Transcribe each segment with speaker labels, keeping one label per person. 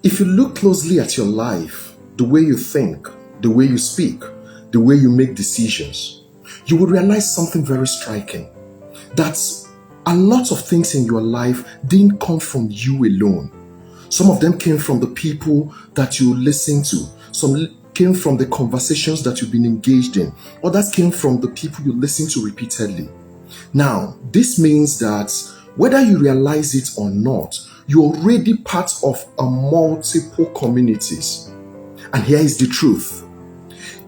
Speaker 1: If you look closely at your life, the way you think, the way you speak, the way you make decisions, you will realize something very striking. That a lot of things in your life didn't come from you alone. Some of them came from the people that you listen to. Some came from the conversations that you've been engaged in. Others came from the people you listen to repeatedly. Now, this means that whether you realize it or not, you're already part of a multiple communities. And here is the truth.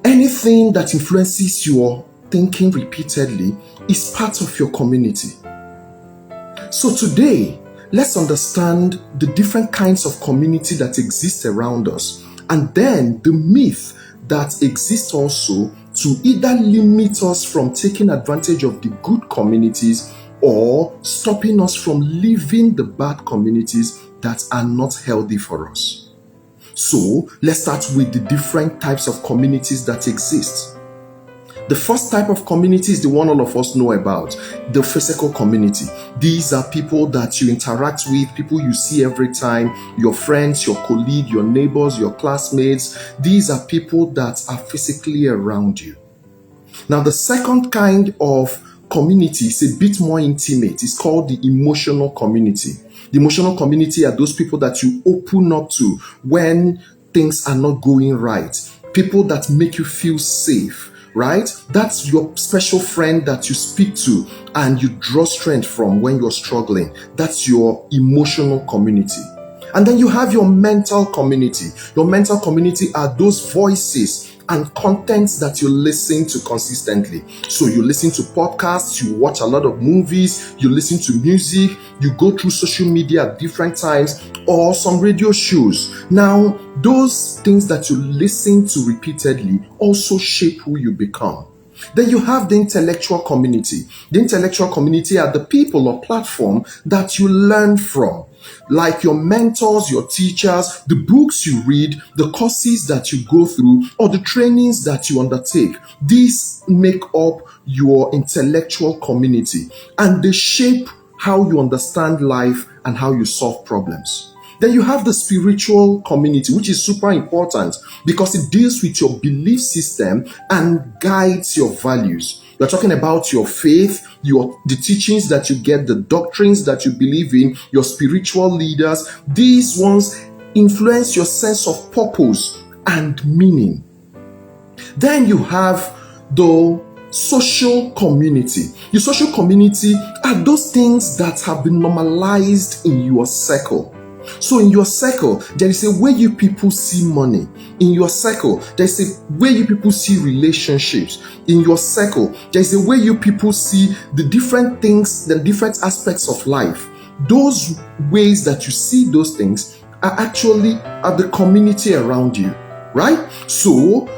Speaker 1: Anything that influences your thinking repeatedly is part of your community. So today, let's understand the different kinds of community that exist around us, and then the myth that exists also to either limit us from taking advantage of the good communities or stopping us from leaving the bad communities that are not healthy for us. So let's start with the different types of communities that exist. The first type of community is the one all of us know about, the physical community. These are people that you interact with, people you see every time, your friends, your colleagues, your neighbors, your classmates. These are people that are physically around you. Now, the second kind of community is a bit more intimate. It's called the emotional community. The emotional community are those people that you open up to when things are not going right. People that make you feel safe. Right? That's your special friend that you speak to and you draw strength from when you're struggling. That's your emotional community. And then you have your mental community. Your mental community are those voices and contents that you listen to consistently. So you listen to podcasts, you watch a lot of movies, you listen to music, you go through social media at different times, or some radio shows. Now, those things that you listen to repeatedly also shape who you become. Then you have the intellectual community. The intellectual community are the people or platform that you learn from, like your mentors, your teachers, the books you read, the courses that you go through, or the trainings that you undertake. These make up your intellectual community, and they shape how you understand life and how you solve problems. Then you have the spiritual community, which is super important because it deals with your belief system and guides your values. We're talking about your faith, the teachings that you get, the doctrines that you believe in, your spiritual leaders. These ones influence your sense of purpose and meaning. Then you have the social community. Your social community are those things that have been normalized in your circle. So in your circle, there is a way you people see money. In your circle, there is a way you people see relationships. In your circle, there is a way you people see the different things, the different aspects of life. Those ways that you see those things are actually the community around you, right? So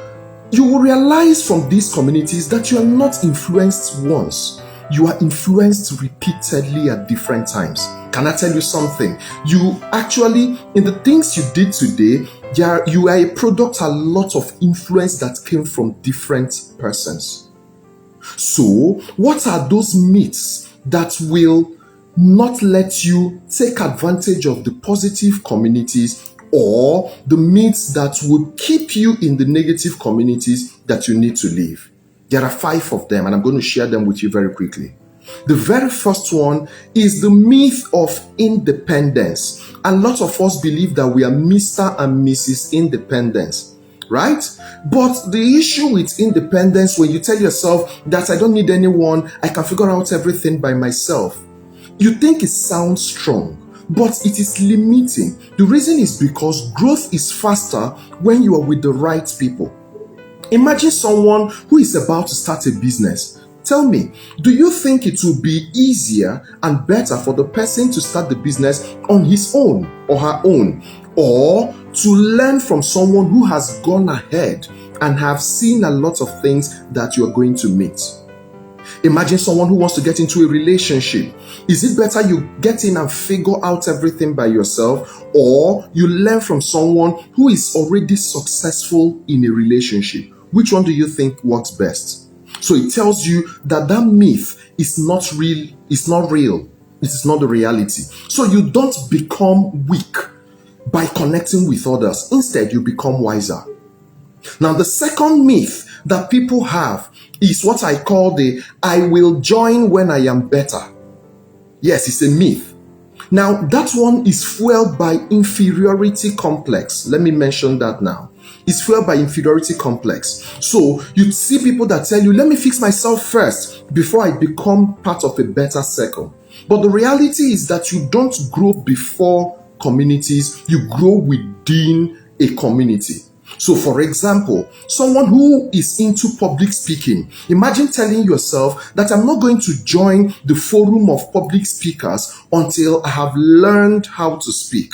Speaker 1: you will realize from these communities that you are not influenced once. You are influenced repeatedly at different times. Can I tell you something? You actually, in the things you did today, you are a product, a lot of influence that came from different persons. So, what are those myths that will not let you take advantage of the positive communities, or the myths that would keep you in the negative communities that you need to leave? There are 5 of them, and I'm going to share them with you very quickly. The very first one is the myth of independence. A lot of us believe that we are Mr. and Mrs. Independence, right? But the issue with independence, when you tell yourself that I don't need anyone, I can figure out everything by myself, you think it sounds strong, but it is limiting. The reason is because growth is faster when you are with the right people. Imagine someone who is about to start a business. Tell me, do you think it will be easier and better for the person to start the business on his own or her own, or to learn from someone who has gone ahead and have seen a lot of things that you are going to meet? Imagine someone who wants to get into a relationship. Is it better you get in and figure out everything by yourself, or you learn from someone who is already successful in a relationship? Which one do you think works best? So it tells you that myth is not real. It's not real. It is not the reality. So you don't become weak by connecting with others. Instead, you become wiser. Now, the second myth that people have is what I call the "I will join when I am better." Yes, it's a myth. Now, that one is fueled by inferiority complex. Let me mention that now. It's fueled by inferiority complex. So you see people that tell you, let me fix myself first before I become part of a better circle. But the reality is that you don't grow before communities, you grow within a community. So, for example, someone who is into public speaking, imagine telling yourself that I'm not going to join the forum of public speakers until I have learned how to speak.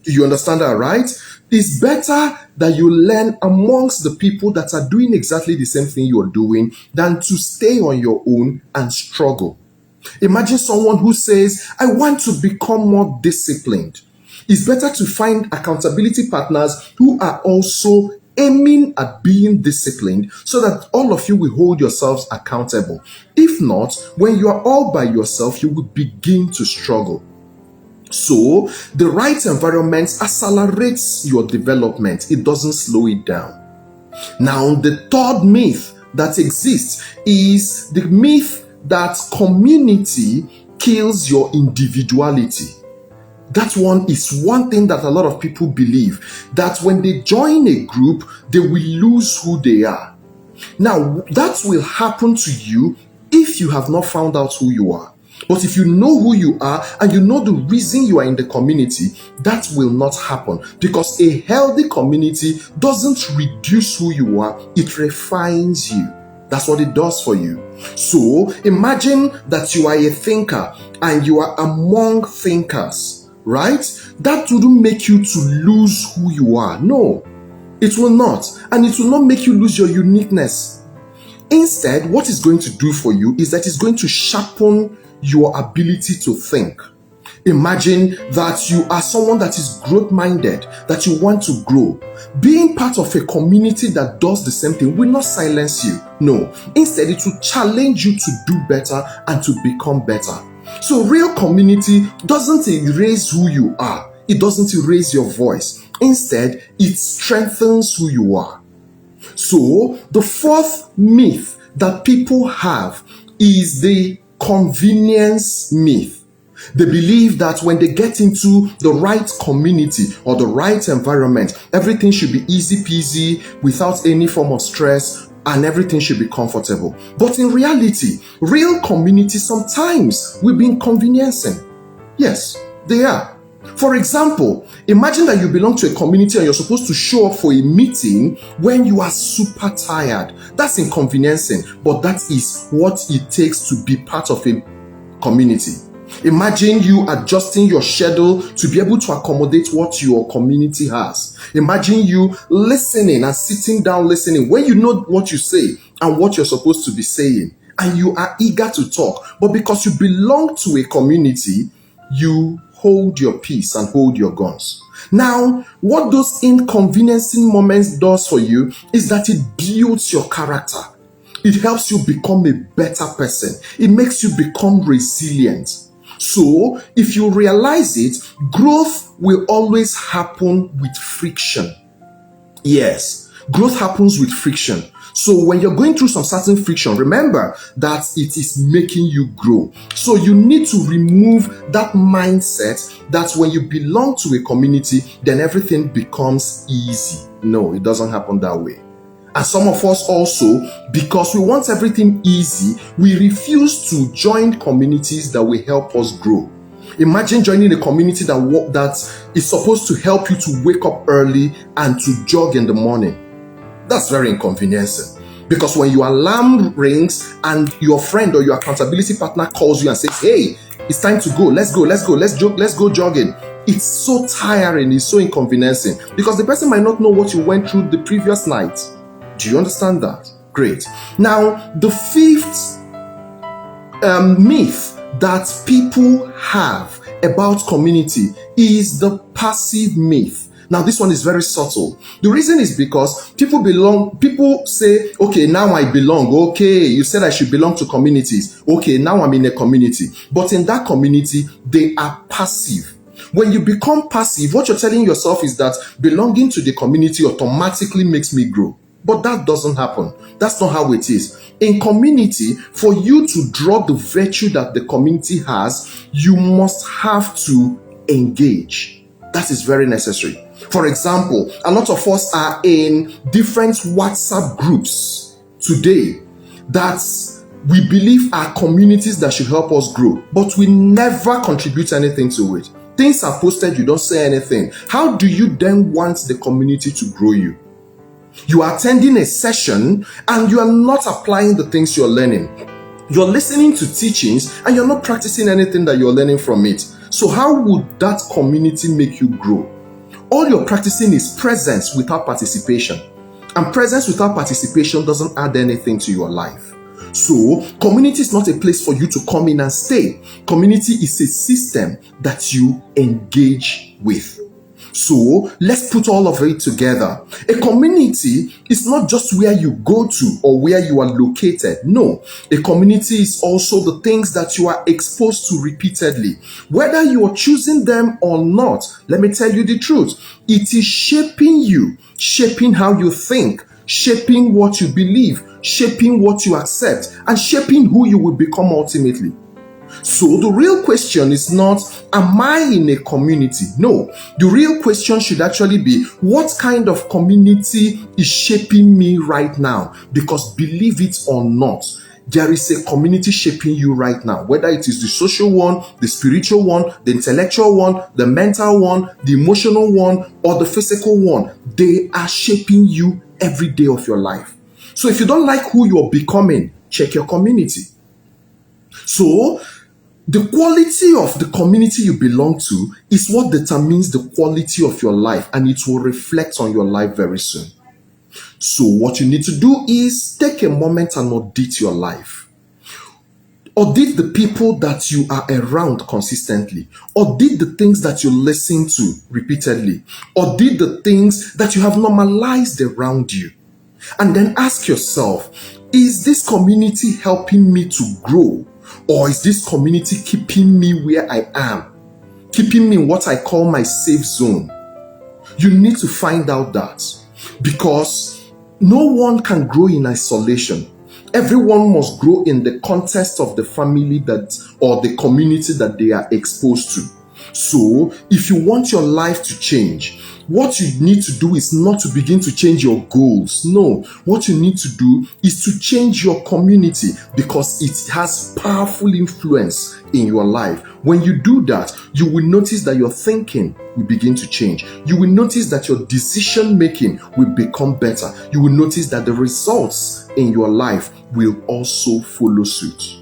Speaker 1: You understand that, right? It's better that you learn amongst the people that are doing exactly the same thing you're doing than to stay on your own and struggle. Imagine someone who says, I want to become more disciplined. It's better to find accountability partners who are also aiming at being disciplined so that all of you will hold yourselves accountable. If not, when you are all by yourself, you will begin to struggle. So, the right environment accelerates your development. It doesn't slow it down. Now, the third myth that exists is the myth that community kills your individuality. That one is one thing that a lot of people believe, that when they join a group, they will lose who they are. Now, that will happen to you if you have not found out who you are. But if you know who you are and you know the reason you are in the community, that will not happen, because a healthy community doesn't reduce who you are, it refines you. That's what it does for you. So imagine that you are a thinker and you are among thinkers, right? That wouldn't make you to lose who you are. No, it will not. And it will not make you lose your uniqueness. Instead, what it's going to do for you is that it's going to sharpen your ability to think. Imagine that you are someone that is growth-minded, that you want to grow. Being part of a community that does the same thing will not silence you. No, instead it will challenge you to do better and to become better. So real community doesn't erase who you are. It doesn't erase your voice. Instead, it strengthens who you are. So the fourth myth that people have is the convenience myth. They believe that when they get into the right community or the right environment, everything should be easy peasy without any form of stress, and everything should be comfortable. But in reality, real community sometimes will be inconveniencing. Yes, they are. For example, imagine that you belong to a community and you're supposed to show up for a meeting when you are super tired. That's inconveniencing, but that is what it takes to be part of a community. Imagine you adjusting your schedule to be able to accommodate what your community has. Imagine you listening and sitting down listening when you know what you say and what you're supposed to be saying, and you are eager to talk. But because you belong to a community, you hold your peace and hold your guns. Now, what those inconveniencing moments does for you is that it builds your character. It helps you become a better person. It makes you become resilient. So, if you realize it, growth will always happen with friction. Yes, growth happens with friction. So when you're going through some certain friction, remember that it is making you grow. So you need to remove that mindset that when you belong to a community, then everything becomes easy. No, it doesn't happen that way. And some of us also, because we want everything easy, we refuse to join communities that will help us grow. Imagine joining a community that is supposed to help you to wake up early and to jog in the morning. That's very inconveniencing, because when your alarm rings and your friend or your accountability partner calls you and says, hey, it's time to go, let's go jogging. It's so tiring, it's so inconveniencing, because the person might not know what you went through the previous night. Do you understand that? Great. Now, the fifth myth that people have about community is the passive myth. Now, this one is very subtle. The reason is because people say, okay, now I belong. Okay, you said I should belong to communities. Okay, now I'm in a community. But in that community, they are passive. When you become passive, what you're telling yourself is that belonging to the community automatically makes me grow. But that doesn't happen. That's not how it is. In community, for you to draw the virtue that the community has, you must have to engage. That is very necessary. For example, a lot of us are in different WhatsApp groups today that we believe are communities that should help us grow, but we never contribute anything to it. Things are posted, you don't say anything. How do you then want the community to grow you? You are attending a session and you are not applying the things you're learning. You're listening to teachings and you're not practicing anything that you're learning from it. So how would that community make you grow? All you're practicing is presence without participation. And presence without participation doesn't add anything to your life. So, community is not a place for you to come in and stay. Community is a system that you engage with. So, let's put all of it together. A community is not just where you go to or where you are located. No, a community is also the things that you are exposed to repeatedly. Whether you are choosing them or not, let me tell you the truth. It is shaping you, shaping how you think, shaping what you believe, shaping what you accept, and shaping who you will become ultimately. So the real question is not, am I in a community? No, the real question should actually be, what kind of community is shaping me right now? Because believe it or not, there is a community shaping you right now, whether it is the social one, the spiritual one, the intellectual one, the mental one, the emotional one, or the physical one. They are shaping you every day of your life. So if you don't like who you're becoming, check your community. So the quality of the community you belong to is what determines the quality of your life, and it will reflect on your life very soon. So what you need to do is take a moment and audit your life. Audit the people that you are around consistently. Audit the things that you listen to repeatedly. Audit the things that you have normalized around you. And then ask yourself, is this community helping me to grow? Or is this community keeping me where I am? Keeping me in what I call my safe zone? You need to find out that, because no one can grow in isolation. Everyone must grow in the context of the family that or the community that they are exposed to. So, if you want your life to change, what you need to do is not to begin to change your goals. No, what you need to do is to change your community, because it has powerful influence in your life. When you do that, you will notice that your thinking will begin to change. You will notice that your decision making will become better. You will notice that the results in your life will also follow suit.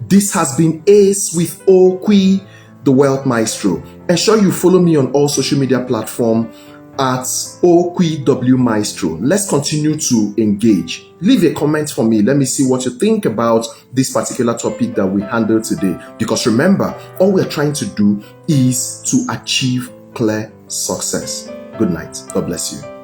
Speaker 1: This has been Ace with Okwi, the Wealth Maestro. Ensure you follow me on all social media platforms at OQW Maestro. Let's continue to engage. Leave a comment for me. Let me see what you think about this particular topic that we handled today. Because remember, all we're trying to do is to achieve clear success. Good night. God bless you.